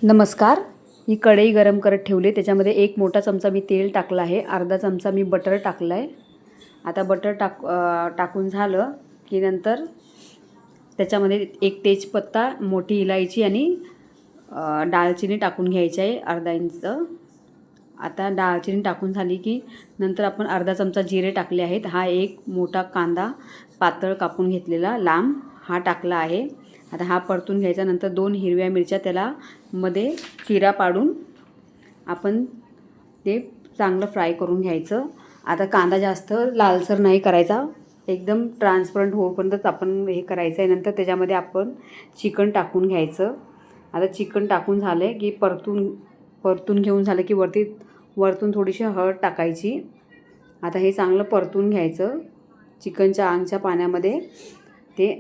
नमस्कार. ही कढई गरम करत ठेवली. त्याच्यामध्ये एक मोठा चमचा मी तेल टाकलं आहे. अर्धा चमचा मी बटर टाकलं आहे. आता बटर टाकून झालं की नंतर त्याच्यामध्ये एक तेजपत्ता, मोठी इलायची आणि दालचिनी टाकून घ्यायची आहे अर्धा इंच. आता दालचिनी टाकून झाली की नंतर आपण अर्धा चमचा जिरे टाकले आहेत. हा एक मोठा कांदा पातळ कापून घेतलेला लांब हा टाकला आहे. आता हा परतून घ्यायचा. नंतर 2 हिरव्या मिरच्या त्याला मध्ये चिरा पाडून आपण ते चांगलं फ्राय करून घ्यायचं. आता कांदा जास्त लालसर नाही करायचा, एकदम ट्रान्सपरंट होईपर्यंतच आपण हे करायचं आहे. नंतर त्याच्यामध्ये आपण चिकन टाकून घ्यायचं. आता चिकन टाकून झालं की परतून घेऊन झालं की वरतून थोडीशी हळद टाकायची. आता हे चांगलं परतून घ्यायचं. चिकनच्या आंगच्या पाण्यामध्ये ते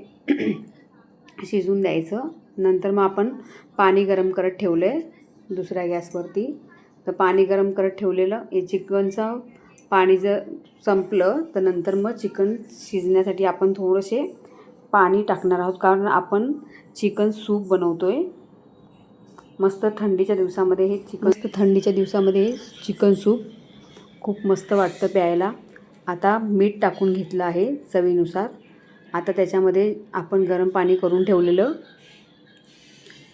शिजून द्यायचं. नंतर मग आपण पाणी गरम करत ठेवलं आहे दुसऱ्या गॅसवरती. तर पाणी गरम करत ठेवलेलं हे चिकनचं पाणी जर संपलं तर नंतर मग चिकन शिजण्यासाठी आपण थोडेसे पाणी टाकणार आहोत, कारण आपण चिकन सूप बनवतो आहे. मस्त थंडीच्या दिवसामध्ये हे चिकन सूप खूप मस्त वाटतं प्यायला. आता मीठ टाकून घेतलं आहे चवीनुसार. आता त्याच्यामध्ये आपण गरम पाणी करून ठेवलेलं.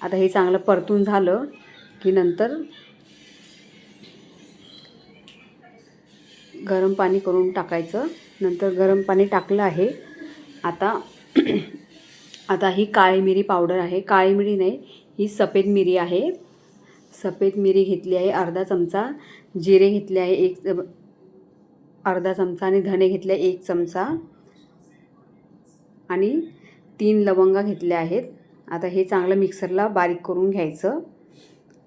आता हे चांगलं परतून झालं की नंतर गरम पाणी करून टाकायचं. नंतर गरम पाणी टाकलं आहे. आता ही काळी मिरी पावडर आहे. काळी मिरी नाही, ही सफेद मिरी आहे. सफेद मिरी घेतली आहे अर्धा चमचा. जिरे घेतले आहे अर्धा चमचा आणि धणे घेतले 1 चमचा आणि 3 लवंगा घेतल्या आहेत. आता हे चांगलं मिक्सरला बारीक करून घ्यायचं.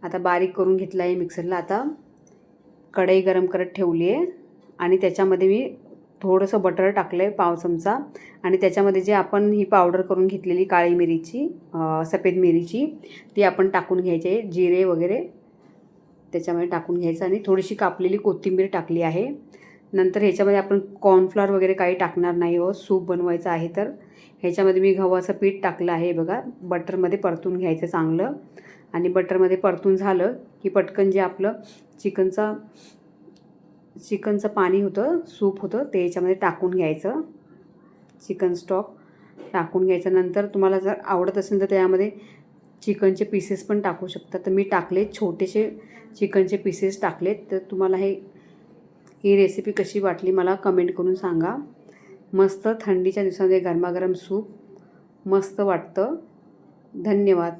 आता बारीक करून घेतलं आहे मिक्सरला. आता कढई गरम करत ठेवली आहे आणि त्याच्यामध्ये मी थोडंसं बटर टाकलं आहे 1/2 चमचा आणि त्याच्यामध्ये जे आपण ही पावडर करून घेतलेली काळी मिरीची सफेद मिरीची ती आपण टाकून घ्यायची आहे. जिरे वगैरे त्याच्यामध्ये टाकून घ्यायचं आणि थोडीशी कापलेली कोथिंबीर टाकली आहे. नंतर ह्याच्यामध्ये आपण कॉर्नफ्लॉवर वगैरे काही टाकणार नाही हो, सूप बनवायचं आहे तर. ह्याच्यामध्ये मी गव्हाचं पीठ टाकलं आहे बघा. बटरमध्ये परतून घ्यायचं चांगलं आणि बटरमध्ये परतून झालं की पटकन जे आपलं चिकनचं पाणी होतं, सूप होतं ते याच्यामध्ये टाकून घ्यायचं. चिकन स्टॉक टाकून घ्यायचं. नंतर तुम्हाला जर आवडत असेल तर त्यामध्ये चिकनचे पीसेस पण टाकू शकता. तर मी टाकले छोटेसे चिकनचे पीसेस टाकलेत. तर तुम्हाला ही रेसिपी कशी वाटली मला कमेंट करून सांगा. मस्त थंडीच्या दिवसामध्ये गरमागरम सूप मस्त वाटतं. धन्यवाद.